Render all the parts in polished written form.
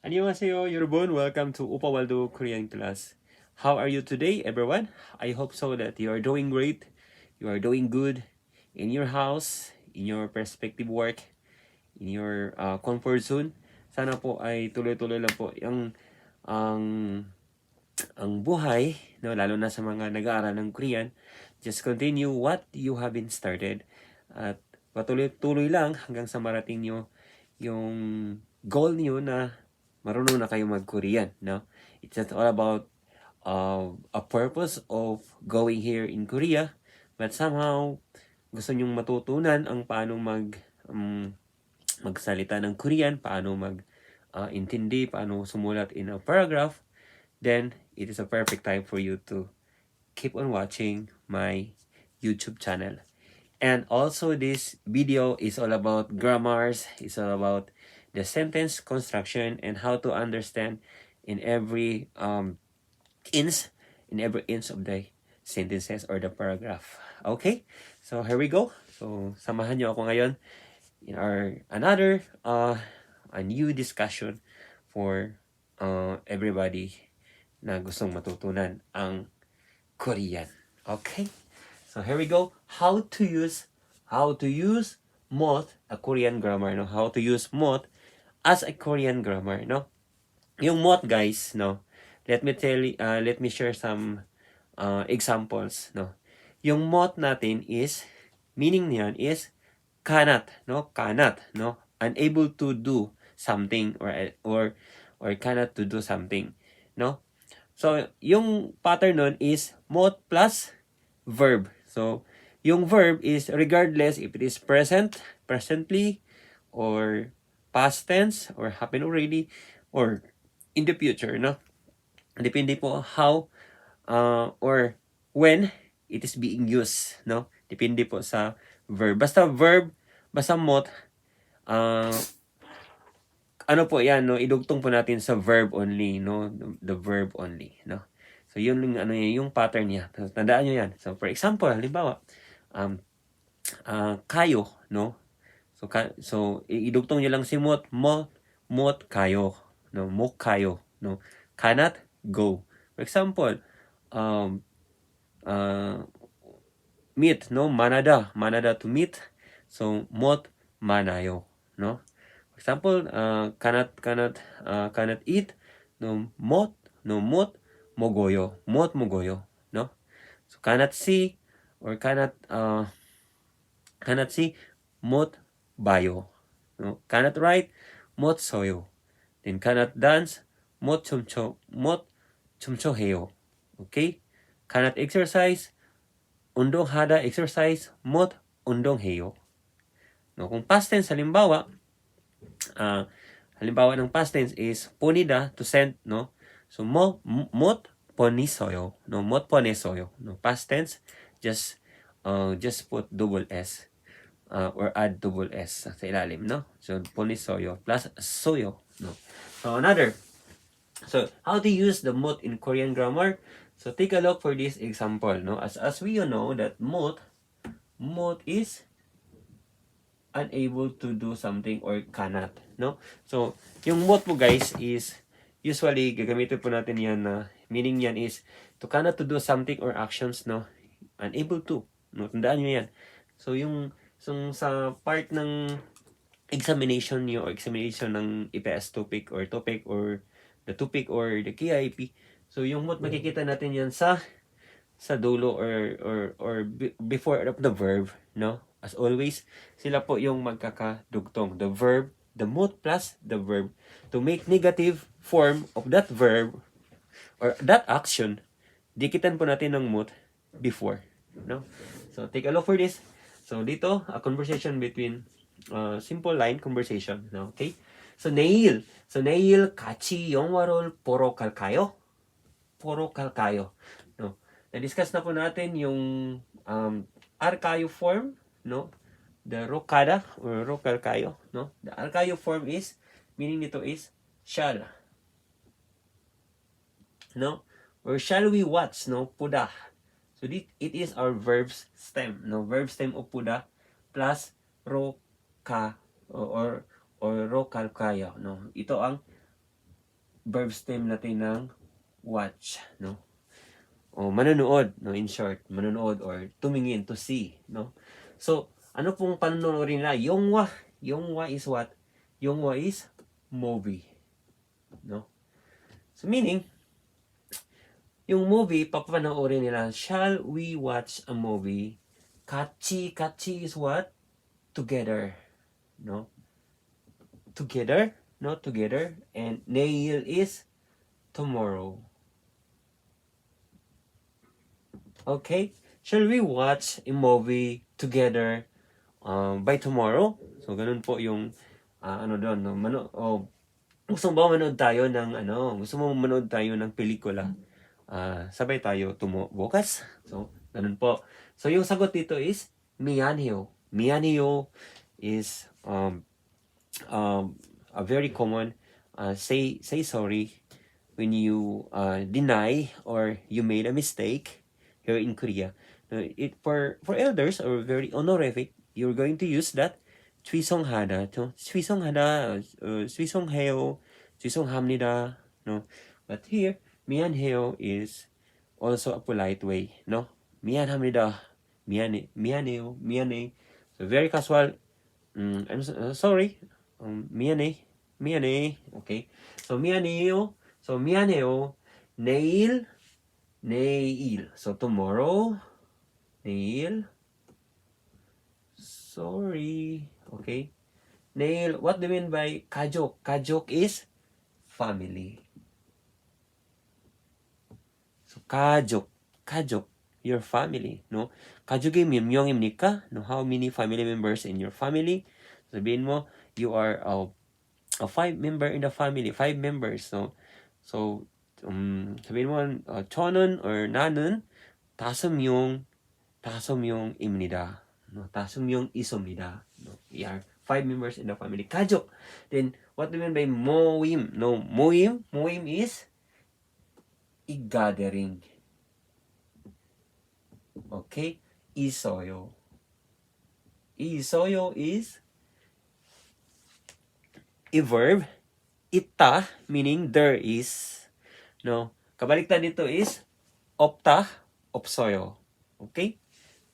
안녕하세요, 여러분. Welcome to Opa Waldo Korean class. How are you today, everyone? I hope so that you are doing great. You are doing good in your house, in your perspective work, in your comfort zone. Sana po ay tuloy-tuloy lang po ang ang buhay, no, lalo na sa mga nag-aaral ng Korean. Just continue what you have been started at patuloy-tuloy lang hanggang sa marating nyo yung goal niyo na marunong na kayo mag-Korean, no? It's not all about a purpose of going here in Korea, but somehow gusto nyong matutunan ang paano magsalita ng Korean, paano intindi, paano sumulat in a paragraph, then it is a perfect time for you to keep on watching my YouTube channel. And also this video is all about grammars, it's all about the sentence construction and how to understand in every inch of the sentences or the paragraph. Okay? So here we go. So samahan niyo ako ngayon in our another a new discussion for everybody na gustong matutunan ang Korean. Okay? So here we go. How to use moth, a Korean grammar, no? How to use moth as a Korean grammar, no? Yung moth, guys, no? Let me share some examples, no? Yung moth natin is meaning niyan is cannot, no? Cannot, no? Unable to do something or cannot to do something, no? So, yung pattern nun is moth plus verb. So, yung verb is regardless if it is presently, or past tense, or happened already, or in the future, no? Depende po how or when it is being used, no? Depende po sa verb. Basta moth, ano po yan, no? Idugtong po natin sa verb only, no? The verb only, no? So, yun yung pattern niya. Tandaan nyo yan. So, for example, halimbawa, kayo, no? So, idugtong nyo lang si mot kayo, no? Mo kayo, no? Cannot go. For example, meet, no? Manada to meet. So, mot manayo, no? For example, cannot eat, no? Mot mogoyo, no? So, cannot see or cannot see, mot bayo, no? Cannot write, mot soyo. Then cannot dance, mot chumchoheyo. Okay? Cannot exercise, undong hada exercise, mot undong heyo. No, kung past tense halimbawa ng past tense is ponida, to send, no? So mot ponisoyo, no? Mot ponesoyo, no? Past tense, just put double s or add double s sa ilalim, no? So ponisoyo plus soyo, no? So how to use the mot in Korean grammar? So take a look for this example, no? As we know that mot is unable to do something or cannot, no? So yung mot po, guys, is usually gagamitin po natin yan na meaning yan is to cannot to do something or actions, no? Unable to, no? Tandaan nyo yan. So sa part ng examination nyo or examination ng EPS topic or the topic or the KIP, so yung mot makikita natin yan sa dulo or before of the verb, no? As always, sila po yung magkakadugtong. The verb, the mood plus the verb. To make negative form of that verb or that action, dikitan po natin ng mood before, no? So take a look for this. So dito, a conversation between simple line conversation, no? Okay? So 내일 같이 영화를 보러 갈까요? No? Na-discuss na po natin yung arkayo form, no? The rokada or rokalkayo, no? The arkayo form is, meaning nito is shall, no? Or shall we watch, no? Puda. So it is our verb stem, no? Verb stem of puda plus roka or rokalkayo, no? Ito ang verb stem natin ng watch, no? O manonood, no? In short, manonood or tumingin, to see, no? So, ano pong panonoodin nila? Yongwa. Yongwa is what? Yongwa is movie, no? So, meaning, yung movie, papanoorin nila, shall we watch a movie? Kachi, kachi is what? Together, no? Together, no? Together. And neil is tomorrow. Okay? Shall we watch a movie together by tomorrow? So, ganun po yung ano doon, no? Gusto mo ba manood tayo ng gusto mo manood tayo ng pelikula? Sabay tayo bukas. So, ganun po. So, yung sagot dito is mianyo. Mianyo is a very common say sorry when you deny or you made a mistake here in Korea. It for elders or very honorific, you're going to use that 취송하다, 취송하다, 취송해요, 취송합니다, no. But here, 미안해요 is also a polite way, no. 미안합니다, 미안해요, 미안해. So very casual. I'm sorry. 미안해, 미안해. Okay. So 미안해요. So 미안해요. 내일. So tomorrow. 내일. Sorry. Okay. 내일. What do you mean by 가족? 가족 is family. So 가족. Your family, no? 가족이 몇 명입니까? No, how many family members in your family? Sabihin mo, you are a 5 member in the family, 5 members. So sabihin mo, 저는 or 나는 5명입니다. No, 5명 있습니다. No, we are 5 members in the family. 가족. Then, what do you mean by 모임? No, 모임 is a gathering. Okay? 있어요. 있어요 is a verb. 있다 meaning there is. No? Kabaliktad dito is 없다, 없어요. Okay?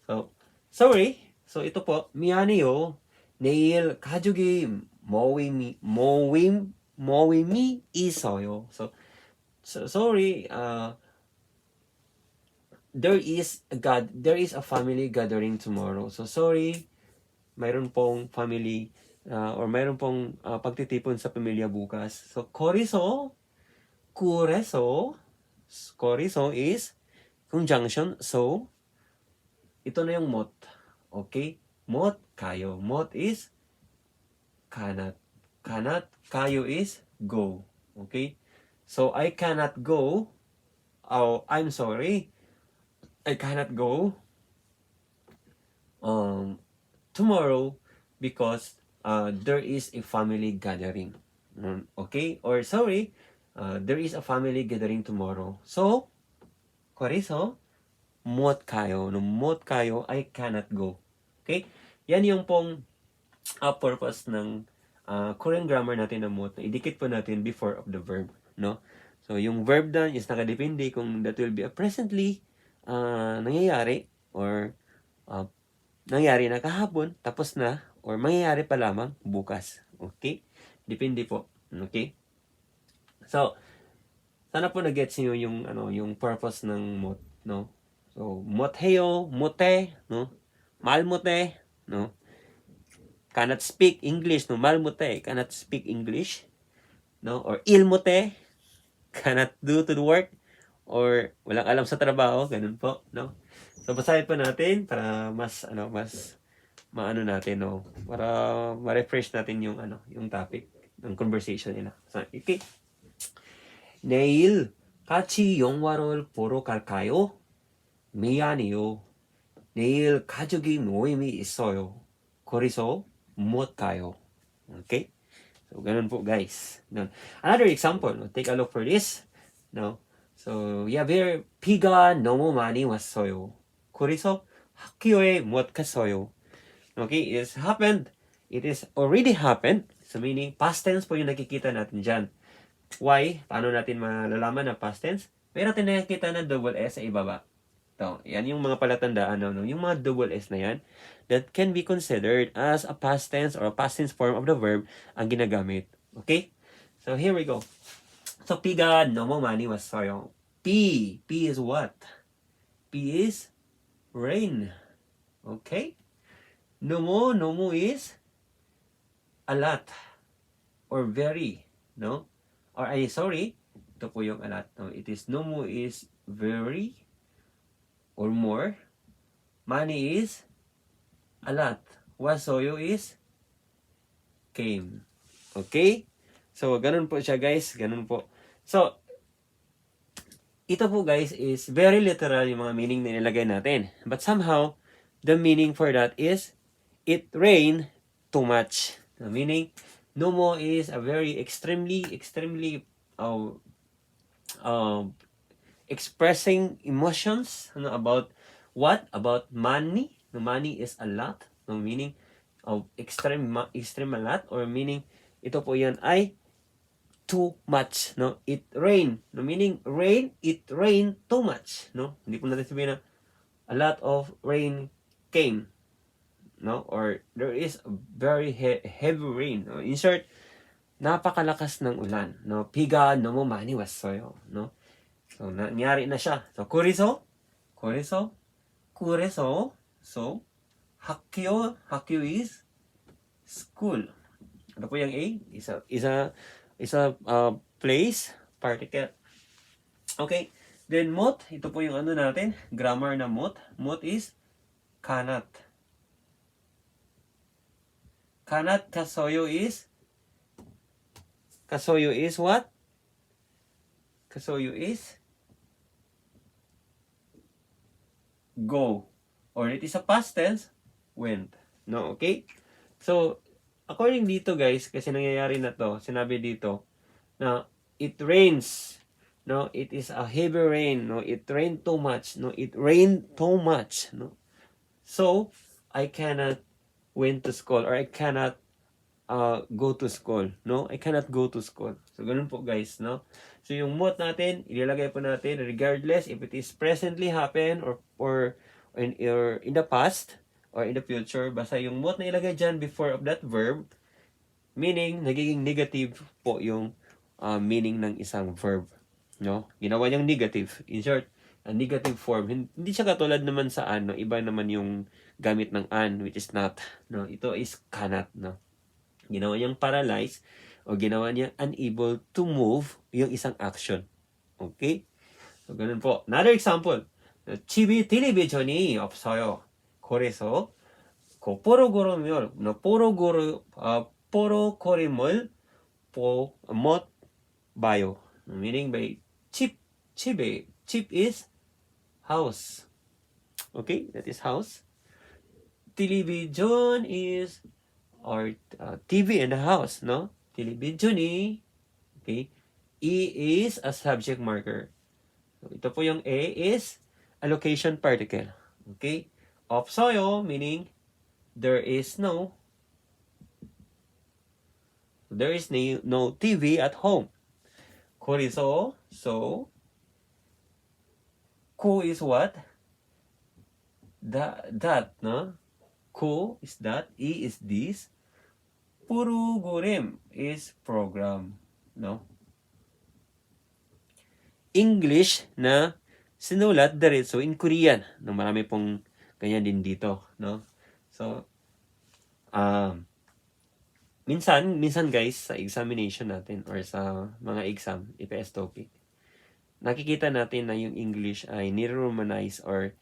So, sorry. So, ito po, 미안해요. 내일 가족이 모임이 있어요. So sorry, there is a family gathering tomorrow. So sorry, mayroon pong family or mayroon pong pagtitipon sa pamilya bukas. So kureso is conjunction. So ito na yung mot. Okay? Mot kayo. Mot is cannot. Kayo is go. Okay? So I cannot go. Oh, I'm sorry. I cannot go tomorrow because there is a family gathering. Okay? Or sorry, there is a family gathering tomorrow. So, 그래서 못 가요. 못 가요, I cannot go. Okay? Yan yung pong purpose ng Korean grammar natin na mot. Idikit po natin before of the verb, no? So, yung verb na is nakadepende kung that will be a presently nangyayari or nangyayari na kahapon, tapos na, or mangyayari pa lamang bukas. Okay? Depende po. Okay? So, sana po na-gets niyo yung yung purpose ng mot, no? So, 못해요, 못해, no? 말 못해, no? Cannot speak English, no? 말 못해, cannot speak English, no? Or 일 못해, cannot do to the work, or walang alam sa trabaho, ganun po, no? So, basahin po natin para mas maano natin, no? Para ma-refresh natin yung yung topic ng conversation nila. So, okay. 내일 같이 영화를 보러 갈까요? 미안해요. 내일 가족이 모임이 있어요. 그래서 못 가요. Okay? So, ganun po, guys. No. Another example, no? Take a look for this. No? So, yeah, 비가 너무 많이 왔어요. 그래서 학교에 못 갔어요. Okay, it's happened. It is already happened. So, meaning, past tense po yung nakikita natin dyan. Why? Paano natin malalaman na past tense? Meron natin nakikita na double S sa ibaba. Ito, yan yung mga palatandaan, no? Yung mga double S na yan, that can be considered as a past tense or a past tense form of the verb ang ginagamit. Okay? So, here we go. So, piga, no mo money was soyo. P is what? P is rain. Okay? No mo is a lot or very, no? Or sorry, ito po yung a lot. No? It is no mo is very or more. Money is a lot. Wasoyo is came. Okay? So, ganun po siya, guys. Ganun po. So, ito po, guys, is very literal yung mga meaning na nilagay natin. But somehow, the meaning for that is, it rained too much. The meaning, no mo is a very extremely expressing emotions, ano, about what? About money. No, money is a lot. No, meaning of extreme a lot, or meaning ito po yan ay too much, no? It rain, no, meaning rain, it rain too much, no? Hindi po natin sabihin na a lot of rain came, no? Or there is a very heavy rain, no? In short, napakalakas ng ulan, no? Piga no mo mani wassoyo, no? So, nangyari na siya. So, kureso, so, hakyo is school. Ano po yung A? Isa place, particle. Okay. Then, mot, ito po yung ano natin, grammar na mot. Mot is cannot. Cannot, kasoyo is what? Kasoyo is go. Or it is a past tense, went. No, okay? So, according dito, guys, kasi nangyayari na to, sinabi dito, na it rains. No, it is a heavy rain. No, it rained too much. No, it rained too much. No, so I cannot went to school, or I cannot go to school. No, I cannot go to school. So, ganun po, guys, no? So, yung mood natin, ilalagay po natin regardless if it is presently happen or in the past or in the future. Basta yung mood na ilagay dyan before of that verb, meaning, nagiging negative po yung meaning ng isang verb. No? Ginawa niyang negative. In short, a negative form. Hindi siya katulad naman sa ano, iba naman yung gamit ng an, which is not. No? Ito is cannot. No? Ginawa niyang paralyzed o ginawa niyang unable to move yung isang action. Okay? So, ganun po. Another example. TV television이 없어요. 그래서 그 프로그램을 프로그램을 못 봐요. Meaning by chip is house. Okay, that is house. Television is or TV in the house, no? Televisioni. Okay. E is a subject marker. So, ito po yung A is a location particle. Okay? 없어요 meaning there is no TV at home. 그래서 so ku is what? That, no? Ku is that, E is this, program is program, no? English na sinulat diretso in Korean. No, marami pong ganyan din dito, no? So, minsan guys, sa examination natin or sa mga exam, IPS topic, nakikita natin na yung English ay niromanize or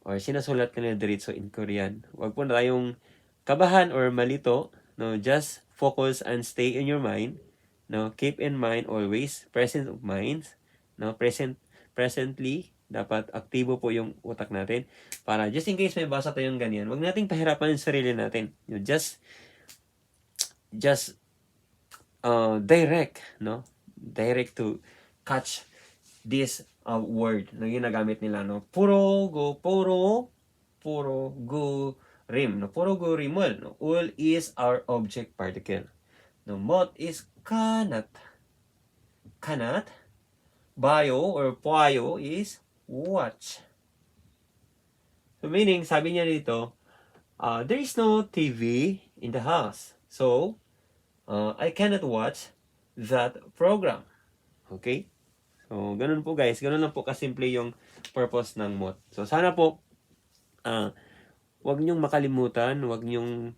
sinasulat ka nila diretso in Korean. Huwag po na tayong kabahan or malito, no? Just focus and stay in your mind, no? Keep in mind always, present of mind, no? Presently, dapat aktibo po yung utak natin para just in case may basa tayong ganyan, huwag nating pahirapan yung sarili natin. You just direct, no? Direct to catch this word na ginagamit nila, no? Puro go rim, no? Puro go rimol, no? Ul is our object particle. No? Mot is cannot. cannot. Bayo or puayo is watch. So meaning, sabi niya dito, there is no TV in the house. So, I cannot watch that program. Okay? So, ganun po guys. Ganun lang po kasimple yung purpose ng MOT. So, sana po, wag niyong makalimutan, wag niyong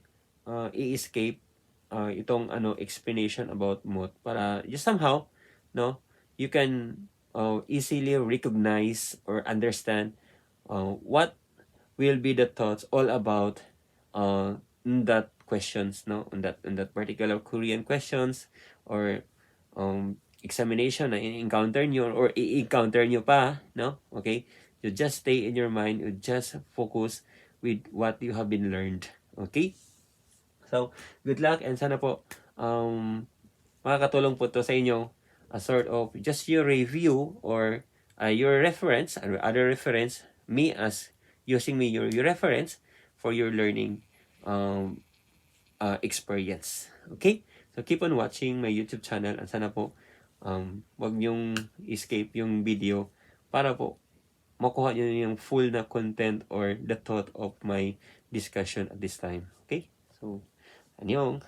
i-escape itong explanation about MOT para just somehow, no, you can easily recognize or understand what will be the thoughts all about that questions, no, on that particular Korean questions or examination na encounter nyo or i-encounter nyo pa, no? Okay? You just stay in your mind, you just focus with what you have been learned. Okay? So, good luck and sana po makakatulong po to sa inyo a sort of just your review or your reference, other reference, me as using me your reference for your learning experience. Okay? So, keep on watching my YouTube channel and sana po wag niyong escape yung video para po makuha niyo yung full na content or the thought of my discussion at this time. Okay? So, annyeong!